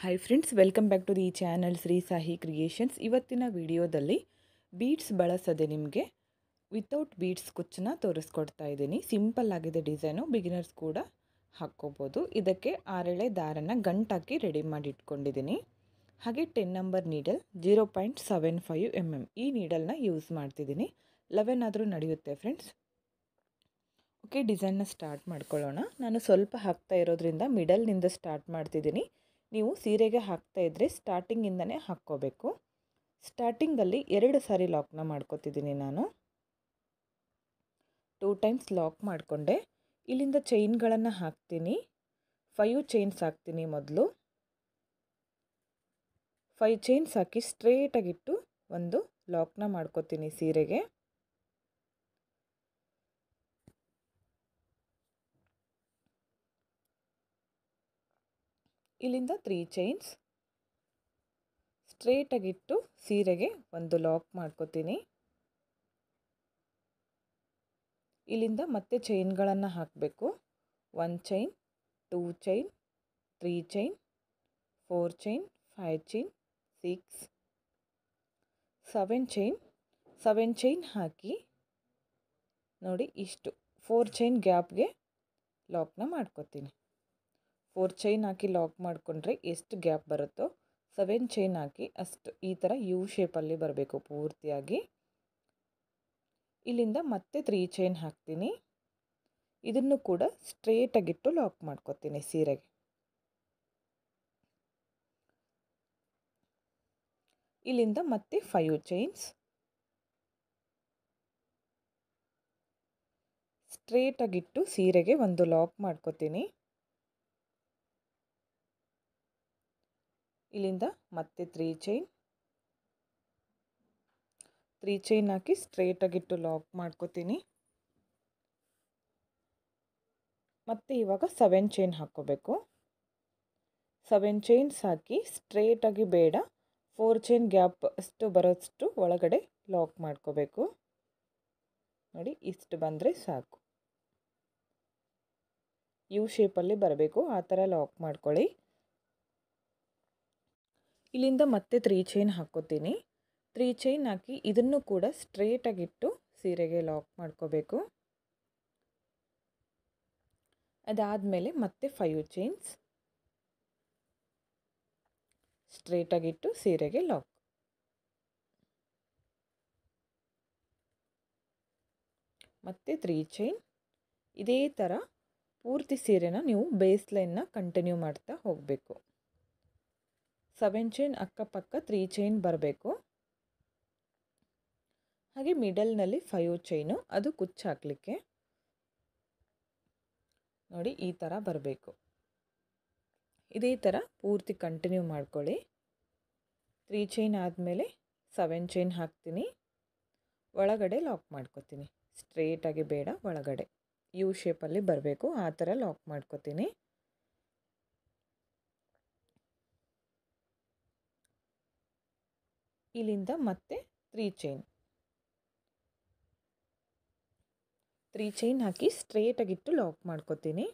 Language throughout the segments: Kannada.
Hi friends, welcome back to the channel Shri Sahi creations. ಇವತ್ತಿನ ವಿಡಿಯೋದಲ್ಲಿ ಬೀಡ್ಸ್ ಬಳಸದೆ ನಿಮಗೆ ವಿತೌಟ್ ಬೀಡ್ಸ್ ಕುಚ್ಚನ್ನ ತೋರಿಸ್ಕೊಡ್ತಾ ಇದ್ದೀನಿ. ಸಿಂಪಲ್ ಆಗಿದೆ ಡಿಸೈನು, ಬಿಗಿನರ್ಸ್ ಕೂಡ ಹಾಕ್ಕೋಬೋದು. ಇದಕ್ಕೆ 6 ಎಳೆ ದಾರನ ಗಂಟಾಕಿ ರೆಡಿ ಮಾಡಿ ಇಟ್ಕೊಂಡಿದ್ದೀನಿ. ಹಾಗೆ 10 ನಂಬರ್ ನೀಡಲ್ 0.75 mm ಈ ನೀಡಲ್ನ ಯೂಸ್ ಮಾಡ್ತಿದ್ದೀನಿ. 11 ಆದರೂ ನಡೆಯುತ್ತೆ ಫ್ರೆಂಡ್ಸ್. ಓಕೆ, ಡಿಸೈನ್ನ ಸ್ಟಾರ್ಟ್ ಮಾಡ್ಕೊಳ್ಳೋಣ. ನಾನು ಸ್ವಲ್ಪ ಹಾಕ್ತಾ ಇರೋದ್ರಿಂದ ಮಿಡಲ್ನಿಂದ ಸ್ಟಾರ್ಟ್ ಮಾಡ್ತಿದ್ದೀನಿ. ನೀವು ಸೀರೆಗೆ ಹಾಕ್ತಾ ಇದ್ದರೆ ಸ್ಟಾರ್ಟಿಂಗಿಂದನೇ ಹಾಕ್ಕೋಬೇಕು. ಸ್ಟಾರ್ಟಿಂಗಲ್ಲಿ 2 ಸಾರಿ ಲಾಕ್ನ ಮಾಡ್ಕೋತಿದ್ದೀನಿ. ನಾನು 2 ಟೈಮ್ಸ್ ಲಾಕ್ ಮಾಡಿಕೊಂಡೆ. ಇಲ್ಲಿಂದ ಚೈನ್ಗಳನ್ನು ಹಾಕ್ತೀನಿ. 5 ಚೈನ್ಸ್ ಹಾಕ್ತೀನಿ. ಮೊದಲು 5 ಚೈನ್ಸ್ ಹಾಕಿ ಸ್ಟ್ರೇಟಾಗಿಟ್ಟು ಒಂದು ಲಾಕ್ನ ಮಾಡ್ಕೋತೀನಿ ಸೀರೆಗೆ. ಇಲ್ಲಿಂದ 3 ಚೈನ್ಸ್ ಸ್ಟ್ರೇಟಾಗಿಟ್ಟು ಸೀರೆಗೆ ಒಂದು ಲಾಕ್ ಮಾಡ್ಕೋತೀನಿ. ಇಲ್ಲಿಂದ ಮತ್ತೆ ಚೈನ್ಗಳನ್ನು ಹಾಕಬೇಕು. 1 chain, 2 chain, 3 chain, 4 chain, 5 chain, 6, 7 chain. 7 chain ಹಾಕಿ ನೋಡಿ ಇಷ್ಟು 4 ಚೈನ್ ಗ್ಯಾಪ್ಗೆ ಲಾಕ್ನ ಮಾಡ್ಕೋತೀನಿ. 4 ಚೈನ್ ಹಾಕಿ ಲಾಕ್ ಮಾಡಿಕೊಂಡ್ರೆ ಎಷ್ಟು ಗ್ಯಾಪ್ ಬರುತ್ತೋ 7 ಚೈನ್ ಹಾಕಿ ಅಷ್ಟು ಈ ಥರ ಯು ಶೇಪಲ್ಲಿ ಬರಬೇಕು ಪೂರ್ತಿಯಾಗಿ. ಇಲ್ಲಿಂದ ಮತ್ತೆ 3 ಚೈನ್ ಹಾಕ್ತೀನಿ. ಇದನ್ನು ಕೂಡ ಸ್ಟ್ರೇಟಾಗಿಟ್ಟು ಲಾಕ್ ಮಾಡ್ಕೋತೀನಿ ಸೀರೆಗೆ. ಇಲ್ಲಿಂದ ಮತ್ತೆ 5 ಚೈನ್ಸ್ ಸ್ಟ್ರೇಟಾಗಿಟ್ಟು ಸೀರೆಗೆ ಒಂದು ಲಾಕ್ ಮಾಡ್ಕೋತೀನಿ. ಇಲ್ಲಿಂದ ಮತ್ತೆ 3 ಚೈನ್, 3 ಚೈನ್ ಹಾಕಿ ಸ್ಟ್ರೇಟಾಗಿಟ್ಟು ಲಾಕ್ ಮಾಡ್ಕೋತೀನಿ. ಮತ್ತು ಇವಾಗ 7 ಚೈನ್ ಹಾಕ್ಕೋಬೇಕು. 7 ಚೈನ್ಸ್ ಹಾಕಿ ಸ್ಟ್ರೇಟಾಗಿ ಬೇಡ, 4 ಚೈನ್ ಗ್ಯಾಪ್ ಅಷ್ಟು ಬರೋಷ್ಟು ಒಳಗಡೆ ಲಾಕ್ ಮಾಡ್ಕೋಬೇಕು. ನೋಡಿ ಇಷ್ಟು ಬಂದರೆ ಸಾಕು. ಯು ಶೇಪಲ್ಲಿ ಬರಬೇಕು, ಆ ಥರ ಲಾಕ್ ಮಾಡ್ಕೊಳ್ಳಿ. ಇಲ್ಲಿಂದ ಮತ್ತೆ 3 ಚೈನ್ ಹಾಕ್ಕೋತೀನಿ. 3 ಚೈನ್ ಹಾಕಿ ಇದನ್ನು ಕೂಡ ಸ್ಟ್ರೇಟಾಗಿಟ್ಟು ಸೀರೆಗೆ ಲಾಕ್ ಮಾಡ್ಕೋಬೇಕು. ಅದಾದಮೇಲೆ ಮತ್ತೆ 5 ಚೈನ್ಸ್ ಸ್ಟ್ರೇಟಾಗಿಟ್ಟು ಸೀರೆಗೆ ಲಾಕ್. ಮತ್ತೆ 3 ಚೈನ್. ಇದೇ ಥರ ಪೂರ್ತಿ ಸೀರೆನ ನೀವು ಬೇಸ್ ಲೈನ್ನ ಕಂಟಿನ್ಯೂ ಮಾಡ್ತಾ ಹೋಗಬೇಕು. 7 ಚೈನ್ ಅಕ್ಕಪಕ್ಕ 3 ಚೈನ್ ಬರಬೇಕು. ಹಾಗೆ ಮಿಡಲ್ನಲ್ಲಿ 5 ಚೈನು, ಅದು ಕುಚ್ಚು ಹಾಕಲಿಕ್ಕೆ ನೋಡಿ ಈ ಥರ ಬರಬೇಕು. ಇದೇ ಥರ ಪೂರ್ತಿ ಕಂಟಿನ್ಯೂ ಮಾಡ್ಕೊಳ್ಳಿ. 3 ಚೈನ್ ಆದಮೇಲೆ 7 ಚೈನ್ ಹಾಕ್ತೀನಿ. ಒಳಗಡೆ ಲಾಕ್ ಮಾಡ್ಕೋತೀನಿ. ಸ್ಟ್ರೇಟಾಗಿ ಬೇಡ, ಒಳಗಡೆ ಯು ಶೇಪಲ್ಲಿ ಬರಬೇಕು, ಆ ಥರ ಲಾಕ್ ಮಾಡ್ಕೋತೀನಿ. ಇಲ್ಲಿಂದ ಮತ್ತೆ 3 ಚೈನ್, 3 ಚೈನ್ ಹಾಕಿ ಸ್ಟ್ರೇಟಾಗಿಟ್ಟು ಲಾಕ್ ಮಾಡ್ಕೋತೀನಿ.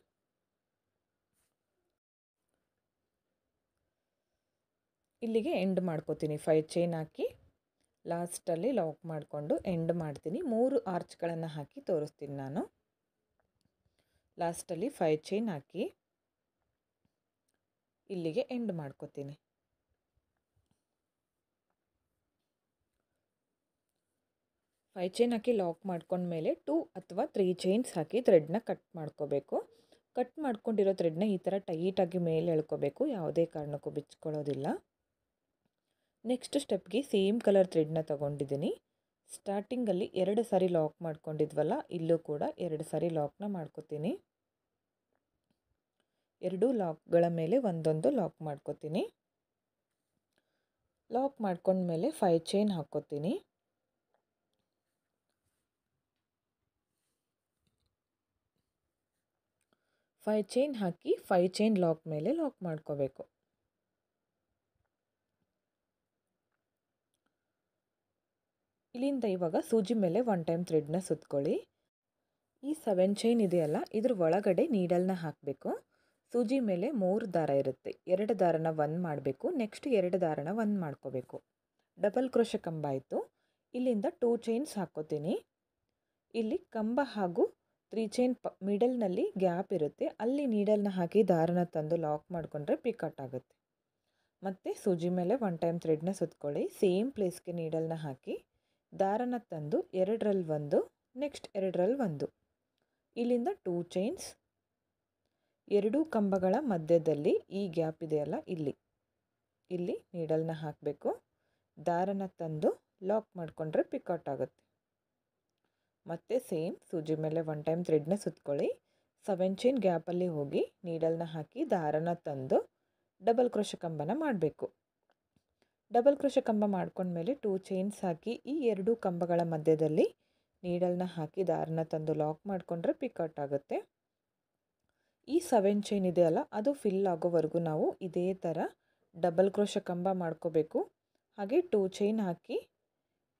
ಇಲ್ಲಿಗೆ ಎಂಡ್ ಮಾಡ್ಕೋತೀನಿ. 5 ಚೈನ್ ಹಾಕಿ ಲಾಸ್ಟಲ್ಲಿ ಲಾಕ್ ಮಾಡಿಕೊಂಡು ಎಂಡ್ ಮಾಡ್ತೀನಿ. 3 ಆರ್ಚ್ಗಳನ್ನು ಹಾಕಿ ತೋರಿಸ್ತೀನಿ ನಾನು. ಲಾಸ್ಟಲ್ಲಿ 5 ಚೈನ್ ಹಾಕಿ ಇಲ್ಲಿಗೆ ಎಂಡ್ ಮಾಡ್ಕೋತೀನಿ. ಫೈವ್ ಚೈನ್ ಹಾಕಿ ಲಾಕ್ ಮಾಡ್ಕೊಂಡ್ಮೇಲೆ 2 ಅಥವಾ 3 ಚೈನ್ಸ್ ಹಾಕಿ ಥ್ರೆಡ್ನ ಕಟ್ ಮಾಡ್ಕೋಬೇಕು. ಕಟ್ ಮಾಡ್ಕೊಂಡಿರೋ ಥ್ರೆಡ್ನ ಈ ಥರ ಟೈಟಾಗಿ ಮೇಲೆ ಎಳ್ಕೋಬೇಕು, ಯಾವುದೇ ಕಾರಣಕ್ಕೂ ಬಿಚ್ಕೊಳ್ಳೋದಿಲ್ಲ. ನೆಕ್ಸ್ಟ್ ಸ್ಟೆಪ್ಗೆ ಸೇಮ್ ಕಲರ್ ಥ್ರೆಡ್ನ ತೊಗೊಂಡಿದ್ದೀನಿ. ಸ್ಟಾರ್ಟಿಂಗಲ್ಲಿ 2 ಸಾರಿ ಲಾಕ್ ಮಾಡ್ಕೊಂಡಿದ್ವಲ್ಲ, ಇಲ್ಲೂ ಕೂಡ 2 ಸಾರಿ ಲಾಕ್ನ ಮಾಡ್ಕೋತೀನಿ. 2 ಲಾಕ್ಗಳ ಮೇಲೆ ಒಂದೊಂದು ಲಾಕ್ ಮಾಡ್ಕೋತೀನಿ. ಲಾಕ್ ಮಾಡ್ಕೊಂಡ್ಮೇಲೆ 5 ಚೈನ್ ಹಾಕ್ಕೋತೀನಿ. 5 ಚೈನ್ ಹಾಕಿ 5 ಚೈನ್ ಲಾಕ್ ಮೇಲೆ ಲಾಕ್ ಮಾಡ್ಕೋಬೇಕು. ಇಲ್ಲಿಂದ ಇವಾಗ ಸೂಜಿ ಮೇಲೆ 1 ಟೈಮ್ ಥ್ರೆಡ್ನ ಸುತ್ಕೊಳ್ಳಿ. ಈ 7 ಚೈನ್ ಇದೆಯಲ್ಲ, ಇದ್ರ ಒಳಗಡೆ ನೀಡಲ್ನ ಹಾಕಬೇಕು. ಸೂಜಿ ಮೇಲೆ 3 ದಾರ ಇರುತ್ತೆ. 2 ದಾರನ 1 ಮಾಡಬೇಕು. ನೆಕ್ಸ್ಟ್ 2 ದಾರನ 1 ಮಾಡ್ಕೋಬೇಕು. ಡಬಲ್ ಕ್ರೋಶೆ ಕಂಬ ಆಯಿತು. ಇಲ್ಲಿಂದ 2 ಚೈನ್ಸ್ ಹಾಕ್ಕೋತೀನಿ. ಇಲ್ಲಿ ಕಂಬ ಹಾಗೂ 3 ಚೈನ್ ಮಿಡಲ್ನಲ್ಲಿ ಗ್ಯಾಪ್ ಇರುತ್ತೆ, ಅಲ್ಲಿ ನೀಡಲ್ನ ಹಾಕಿ ದಾರನ ತಂದು ಲಾಕ್ ಮಾಡಿಕೊಂಡ್ರೆ ಪಿಕಾಟ್ ಆಗುತ್ತೆ. ಮತ್ತು ಸೂಜಿ ಮೇಲೆ 1 ಟೈಮ್ ಥ್ರೆಡ್ನ ಸುತ್ಕೊಳ್ಳಿ. ಸೇಮ್ ಪ್ಲೇಸ್ಗೆ ನೀಡಲ್ನ ಹಾಕಿ ದಾರನ ತಂದು 2ರಲ್ಲಿ 1, ನೆಕ್ಸ್ಟ್ 2ರಲ್ಲಿ 1. ಇಲ್ಲಿಂದ 2 ಚೈನ್ಸ್, 2 ಕಂಬಗಳ ಮಧ್ಯದಲ್ಲಿ ಈ ಗ್ಯಾಪ್ ಇದೆಯಲ್ಲ, ಇಲ್ಲಿ ನೀಡಲ್ನ ಹಾಕಬೇಕು. ದಾರನ ತಂದು ಲಾಕ್ ಮಾಡಿಕೊಂಡ್ರೆ ಪಿಕಾಟ್ ಆಗುತ್ತೆ. ಮತ್ತು ಸೇಮ್ ಸೂಜಿ ಮೇಲೆ 1 ಟೈಮ್ ಥ್ರೆಡ್ನ ಸುತ್ಕೊಳ್ಳಿ. 7 ಚೈನ್ ಗ್ಯಾಪಲ್ಲಿ ಹೋಗಿ ನೀಡಲ್ನ ಹಾಕಿ ದಾರನ ತಂದು ಡಬಲ್ ಕ್ರೋಶೆ ಕಂಬನ ಮಾಡಬೇಕು. ಡಬಲ್ ಕ್ರೋಶೆ ಕಂಬ ಮಾಡ್ಕೊಂಡ್ಮೇಲೆ 2 ಚೈನ್ಸ್ ಹಾಕಿ ಈ 2 ಕಂಬಗಳ ಮಧ್ಯದಲ್ಲಿ ನೀಡಲ್ನ ಹಾಕಿ ದಾರನ ತಂದು ಲಾಕ್ ಮಾಡಿಕೊಂಡ್ರೆ ಪಿಕಾಟ್ ಆಗುತ್ತೆ. ಈ 7 ಚೈನ್ ಇದೆಯಲ್ಲ, ಅದು ಫಿಲ್ ಆಗೋವರೆಗೂ ನಾವು ಇದೇ ಥರ ಡಬಲ್ ಕ್ರೋಶೆ ಕಂಬ ಮಾಡ್ಕೋಬೇಕು. ಹಾಗೆ 2 ಚೈನ್ ಹಾಕಿ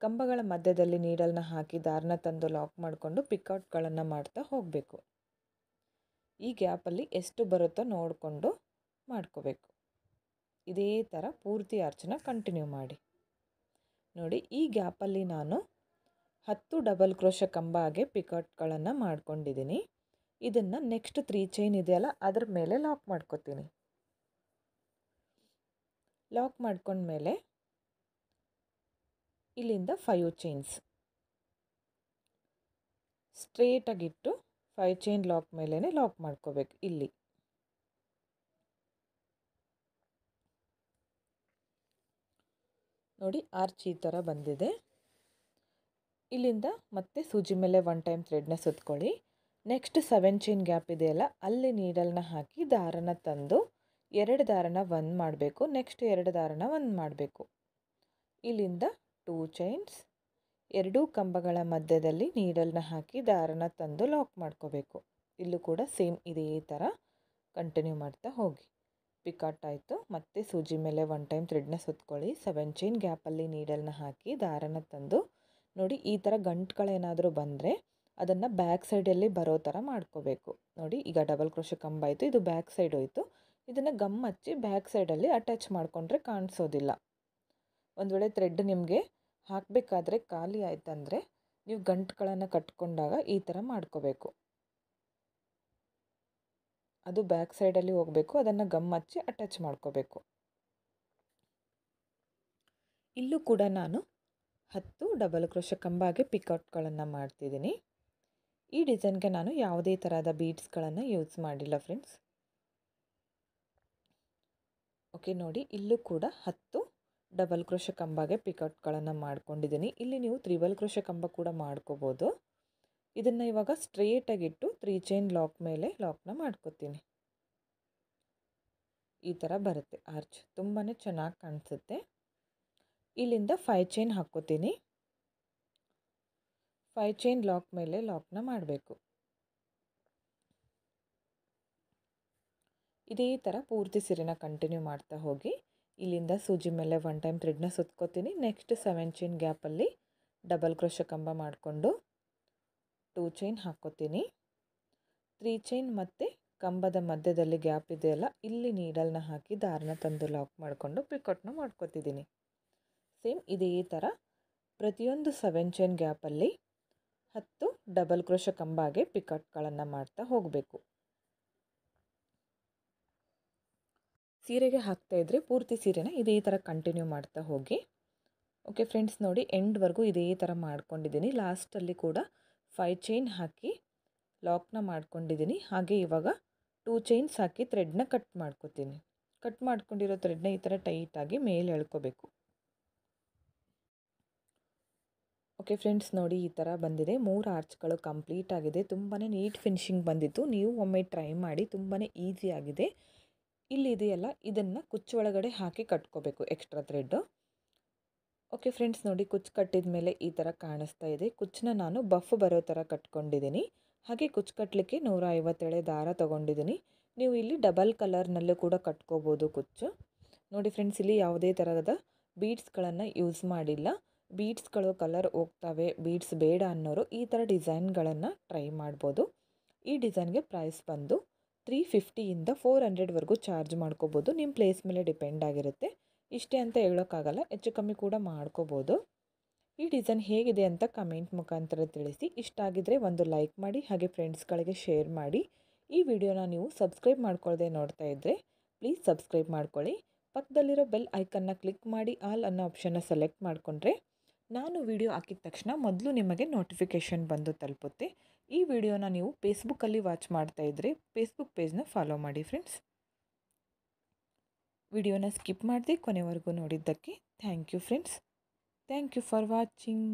ಕಂಬಗಳ ಮಧ್ಯದಲ್ಲಿ ನೀಡಲ್ನ ಹಾಕಿ ದಾರನ ತಂದು ಲಾಕ್ ಮಾಡಿಕೊಂಡು ಪಿಕಾಟ್ಗಳನ್ನು ಮಾಡ್ತಾ ಹೋಗಬೇಕು. ಈ ಗ್ಯಾಪಲ್ಲಿ ಎಷ್ಟು ಬರುತ್ತೋ ನೋಡಿಕೊಂಡು ಮಾಡ್ಕೋಬೇಕು. ಇದೇ ಥರ ಪೂರ್ತಿ ಆರ್ಚನ್ನ ಕಂಟಿನ್ಯೂ ಮಾಡಿ. ನೋಡಿ, ಈ ಗ್ಯಾಪಲ್ಲಿ ನಾನು 10 ಡಬಲ್ ಕ್ರೋಶೆ ಕಂಬ ಹಾಗೆ ಪಿಕಾಟ್ಗಳನ್ನು ಮಾಡ್ಕೊಂಡಿದ್ದೀನಿ. ಇದನ್ನು ನೆಕ್ಸ್ಟ್ 3 ಚೈನ್ ಇದೆಯಲ್ಲ, ಅದರ ಮೇಲೆ ಲಾಕ್ ಮಾಡ್ಕೋತೀನಿ. ಲಾಕ್ ಮಾಡ್ಕೊಂಡ್ಮೇಲೆ ಇಲ್ಲಿಂದ 5 ಚೈನ್ಸ್ ಸ್ಟ್ರೇಟಾಗಿಟ್ಟು 5 ಚೈನ್ ಲಾಕ್ ಮೇಲೇ ಲಾಕ್ ಮಾಡ್ಕೋಬೇಕು. ಇಲ್ಲಿ ನೋಡಿ, ಆರ್ಚ್ ಈ ಥರ ಬಂದಿದೆ. ಇಲ್ಲಿಂದ ಮತ್ತೆ ಸೂಜಿ ಮೇಲೆ 1 ಟೈಮ್ ಥ್ರೆಡ್ನ ಸುತ್ಕೊಳ್ಳಿ. ನೆಕ್ಸ್ಟ್ 7 ಚೈನ್ ಗ್ಯಾಪ್ ಇದೆಯಲ್ಲ, ಅಲ್ಲಿ ನೀಡಲ್ನ ಹಾಕಿ ದಾರನ ತಂದು 2 ದಾರನ 1 ಮಾಡಬೇಕು. ನೆಕ್ಸ್ಟ್ 2 ದಾರನ 1 ಮಾಡಬೇಕು. ಇಲ್ಲಿಂದ 2 ಚೈನ್ಸ್, 2 ಕಂಬಗಳ ಮಧ್ಯದಲ್ಲಿ ನೀಡಲ್ನ ಹಾಕಿ ದಾರನ ತಂದು ಲಾಕ್ ಮಾಡ್ಕೋಬೇಕು. ಇಲ್ಲೂ ಕೂಡ ಸೇಮ್ ಇದೇ ಥರ ಕಂಟಿನ್ಯೂ ಮಾಡ್ತಾ ಹೋಗಿ. ಪಿಕಾಟ್ ಆಯಿತು. ಮತ್ತೆ ಸೂಜಿ ಮೇಲೆ 1 ಟೈಮ್ ಥ್ರೆಡ್ನ ಸುತ್ಕೊಳ್ಳಿ. 7 ಚೈನ್ ಗ್ಯಾಪಲ್ಲಿ ನೀಡಲ್ನ ಹಾಕಿ ದಾರನ ತಂದು ನೋಡಿ, ಈ ಥರ ಗಂಟುಗಳೇನಾದರೂ ಬಂದರೆ ಅದನ್ನು ಬ್ಯಾಕ್ ಸೈಡಲ್ಲಿ ಬರೋ ಥರ ಮಾಡ್ಕೋಬೇಕು. ನೋಡಿ, ಈಗ ಡಬಲ್ ಕ್ರೋಶೆ ಕಂಬ ಆಯಿತು, ಇದು ಬ್ಯಾಕ್ ಸೈಡ್ ಹೋಯಿತು. ಇದನ್ನು ಗಮ್ ಹಚ್ಚಿ ಬ್ಯಾಕ್ ಸೈಡಲ್ಲಿ ಅಟ್ಯಾಚ್ ಮಾಡಿಕೊಂಡ್ರೆ ಕಾಣಿಸೋದಿಲ್ಲ. ಒಂದು ವೇಳೆ ಥ್ರೆಡ್ ನಿಮಗೆ ಹಾಕಬೇಕಾದ್ರೆ ಖಾಲಿ ಆಯ್ತಂದರೆ ನೀವು ಗಂಟುಗಳನ್ನು ಕಟ್ಕೊಂಡಾಗ ಈ ಥರ ಮಾಡ್ಕೋಬೇಕು. ಅದು ಬ್ಯಾಕ್ ಸೈಡಲ್ಲಿ ಹೋಗಬೇಕು, ಅದನ್ನು ಗಮ್ ಹಚ್ಚಿ ಅಟ್ಯಾಚ್ ಮಾಡ್ಕೋಬೇಕು. ಇಲ್ಲೂ ಕೂಡ ನಾನು 10 ಡಬಲ್ ಕ್ರೋಶೆ ಕಂಬ ಹಾಗೆ ಪಿಕಾಟ್ಗಳನ್ನು ಮಾಡ್ತಿದ್ದೀನಿ. ಈ ಡಿಸೈನ್ಗೆ ನಾನು ಯಾವುದೇ ಥರದ ಬೀಡ್ಸ್ಗಳನ್ನು ಯೂಸ್ ಮಾಡಿಲ್ಲ ಫ್ರೆಂಡ್ಸ್. ಓಕೆ, ನೋಡಿ, ಇಲ್ಲೂ ಕೂಡ 10 ಡಬಲ್ ಕ್ರೋಶೆ ಕಂಬಗೆ ಪಿಕಾಟ್ಗಳನ್ನು ಮಾಡ್ಕೊಂಡಿದ್ದೀನಿ. ಇಲ್ಲಿ ನೀವು ತ್ರಿಬಲ್ ಕ್ರೋಶೆ ಕಂಬ ಕೂಡ ಮಾಡ್ಕೋಬೋದು. ಇದನ್ನು ಇವಾಗ ಸ್ಟ್ರೇಟಾಗಿಟ್ಟು 3 ಚೈನ್ ಲಾಕ್ ಮೇಲೆ ಲಾಕ್ನ ಮಾಡ್ಕೋತೀನಿ. ಈ ಥರ ಬರುತ್ತೆ ಆರ್ಚ್, ತುಂಬಾ ಚೆನ್ನಾಗಿ ಕಾಣಿಸುತ್ತೆ. ಇಲ್ಲಿಂದ 5 ಚೈನ್ ಹಾಕ್ಕೋತೀನಿ. 5 ಚೈನ್ ಲಾಕ್ ಮೇಲೆ ಲಾಕ್ನ ಮಾಡಬೇಕು. ಇದೇ ಥರ ಪೂರ್ತಿ ಸೀರೆನ ಕಂಟಿನ್ಯೂ ಮಾಡ್ತಾ ಹೋಗಿ. ಇಲ್ಲಿಂದ ಸೂಜಿ ಮೇಲೆ 1 ಟೈಮ್ ಥ್ರೆಡ್ನ ಸುತ್ಕೋತೀನಿ. ನೆಕ್ಸ್ಟ್ 7 ಚೈನ್ ಗ್ಯಾಪಲ್ಲಿ ಡಬಲ್ ಕ್ರೋಶೆ ಕಂಬ ಮಾಡಿಕೊಂಡು 2 ಚೈನ್ ಹಾಕ್ಕೋತೀನಿ. 3 ಚೈನ್ ಮತ್ತು ಕಂಬದ ಮಧ್ಯದಲ್ಲಿ ಗ್ಯಾಪ್ ಇದೆಯಲ್ಲ, ಇಲ್ಲಿ ನೀಡಲ್ನ ಹಾಕಿ ದಾರನ ತಂದು ಲಾಕ್ ಮಾಡಿಕೊಂಡು ಪಿಕಾಟ್ನ ಮಾಡ್ಕೋತಿದ್ದೀನಿ. ಸೇಮ್ ಇದೇ ಥರ ಪ್ರತಿಯೊಂದು 7 ಚೈನ್ ಗ್ಯಾಪಲ್ಲಿ 10 ಡಬಲ್ ಕ್ರೋಶೆ ಕಂಬಗೆ ಪಿಕಾಟ್ಗಳನ್ನು ಮಾಡ್ತಾ ಹೋಗಬೇಕು. ಸೀರೆಗೆ ಹಾಕ್ತಾ ಇದ್ದರೆ ಪೂರ್ತಿ ಸೀರೆನ ಇದೇ ಥರ ಕಂಟಿನ್ಯೂ ಮಾಡ್ತಾ ಹೋಗಿ. ಓಕೆ ಫ್ರೆಂಡ್ಸ್, ನೋಡಿ, ಎಂಡ್ವರೆಗೂ ಇದೇ ಥರ ಮಾಡ್ಕೊಂಡಿದ್ದೀನಿ. ಲಾಸ್ಟಲ್ಲಿ ಕೂಡ 5 ಚೈನ್ ಹಾಕಿ ಲಾಕ್ನ ಮಾಡ್ಕೊಂಡಿದ್ದೀನಿ. ಹಾಗೆ ಇವಾಗ 2 ಚೈನ್ಸ್ ಹಾಕಿ ಥ್ರೆಡ್ನ ಕಟ್ ಮಾಡ್ಕೋತೀನಿ. ಕಟ್ ಮಾಡ್ಕೊಂಡಿರೋ ಥ್ರೆಡ್ನ ಈ ಥರ ಟೈಟಾಗಿ ಮೇಲೆ ಎಳ್ಕೋಬೇಕು. ಓಕೆ ಫ್ರೆಂಡ್ಸ್, ನೋಡಿ, ಈ ಥರ ಬಂದಿದೆ. 3 ಆರ್ಚ್ಗಳು ಕಂಪ್ಲೀಟ್ ಆಗಿದೆ. ತುಂಬಾ ನೀಟ್ ಫಿನಿಶಿಂಗ್ ಬಂದಿತ್ತು. ನೀವು ಒಮ್ಮೆ ಟ್ರೈ ಮಾಡಿ, ತುಂಬಾ ಈಸಿ ಆಗಿದೆ. ಇಲ್ಲಿ ಇದೆಯಲ್ಲ, ಇದನ್ನು ಕುಚ್ಚು ಒಳಗಡೆ ಹಾಕಿ ಕಟ್ಕೋಬೇಕು ಎಕ್ಸ್ಟ್ರಾ ಥ್ರೆಡ್ಡು. ಓಕೆ ಫ್ರೆಂಡ್ಸ್, ನೋಡಿ, ಕುಚ್ಚು ಕಟ್ಟಿದ ಮೇಲೆ ಈ ಥರ ಕಾಣಿಸ್ತಾ ಇದೆ. ಕುಚ್ಚನ್ನ ನಾನು ಬಫ್ ಬರೋ ಥರ ಕಟ್ಕೊಂಡಿದ್ದೀನಿ. ಹಾಗೆ ಕುಚ್ಚು ಕಟ್ಟಲಿಕ್ಕೆ 157 ದಾರ ತೊಗೊಂಡಿದ್ದೀನಿ. ನೀವು ಇಲ್ಲಿ ಡಬಲ್ ಕಲರ್ನಲ್ಲೂ ಕೂಡ ಕಟ್ಕೋಬೋದು ಕುಚ್ಚು. ನೋಡಿ ಫ್ರೆಂಡ್ಸ್, ಇಲ್ಲಿ ಯಾವುದೇ ಥರದ ಬೀಡ್ಸ್ಗಳನ್ನು ಯೂಸ್ ಮಾಡಿಲ್ಲ. ಬೀಡ್ಸ್ಗಳು ಕಲರ್ ಹೋಗ್ತವೆ, ಬೀಡ್ಸ್ ಬೇಡ ಅನ್ನೋರು ಈ ಥರ ಡಿಸೈನ್ಗಳನ್ನು ಟ್ರೈ ಮಾಡ್ಬೋದು. ಈ ಡಿಸೈನ್ಗೆ ಪ್ರೈಸ್ ಬಂದು 350ಇಂದ 400ವರೆಗೂ ಚಾರ್ಜ್ ಮಾಡ್ಕೋಬೋದು. ನಿಮ್ಮ ಪ್ಲೇಸ್ ಮೇಲೆ ಡಿಪೆಂಡ್ ಆಗಿರುತ್ತೆ. ಇಷ್ಟೇ ಅಂತ ಹೇಳೋಕ್ಕಾಗಲ್ಲ, ಹೆಚ್ಚು ಕಮ್ಮಿ ಕೂಡ ಮಾಡ್ಕೋಬೋದು. ಈ ಡಿಸೈನ್ ಹೇಗಿದೆ ಅಂತ ಕಮೆಂಟ್ ಮುಖಾಂತರ ತಿಳಿಸಿ. ಇಷ್ಟ ಆಗಿದ್ರೆ ಒಂದು ಲೈಕ್ ಮಾಡಿ, ಹಾಗೆ ಫ್ರೆಂಡ್ಸ್ಗಳಿಗೆ ಶೇರ್ ಮಾಡಿ. ಈ ವಿಡಿಯೋನ ನೀವು ಸಬ್ಸ್ಕ್ರೈಬ್ ಮಾಡ್ಕೊಳ್ಳದೆ ನೋಡ್ತಾ ಇದ್ದರೆ ಪ್ಲೀಸ್ ಸಬ್ಸ್ಕ್ರೈಬ್ ಮಾಡ್ಕೊಳ್ಳಿ. ಪಕ್ಕದಲ್ಲಿರೋ ಬೆಲ್ ಐಕನ್ನ ಕ್ಲಿಕ್ ಮಾಡಿ ಆಲ್ ಅನ್ನೋ ಆಪ್ಷನ್ನ ಸೆಲೆಕ್ಟ್ ಮಾಡಿಕೊಂಡ್ರೆ ನಾನು ವಿಡಿಯೋ ಹಾಕಿದ ತಕ್ಷಣ ಮೊದಲು ನಿಮಗೆ ನೋಟಿಫಿಕೇಷನ್ ಬಂದು ತಲುಪುತ್ತೆ. ಈ ವಿಡಿಯೋನ ನೀವು ಫೇಸ್ಬುಕ್ಕಲ್ಲಿ ವಾಚ್ ಮಾಡ್ತಾ ಇದ್ದರೆ ಫೇಸ್ಬುಕ್ ಪೇಜ್ನ ಫಾಲೋ ಮಾಡಿ ಫ್ರೆಂಡ್ಸ್. ವಿಡಿಯೋನ ಸ್ಕಿಪ್ ಮಾಡದೆ ಕೊನೆವರೆಗೂ ನೋಡಿದ್ದಕ್ಕೆ thank you friends. Thank you for watching.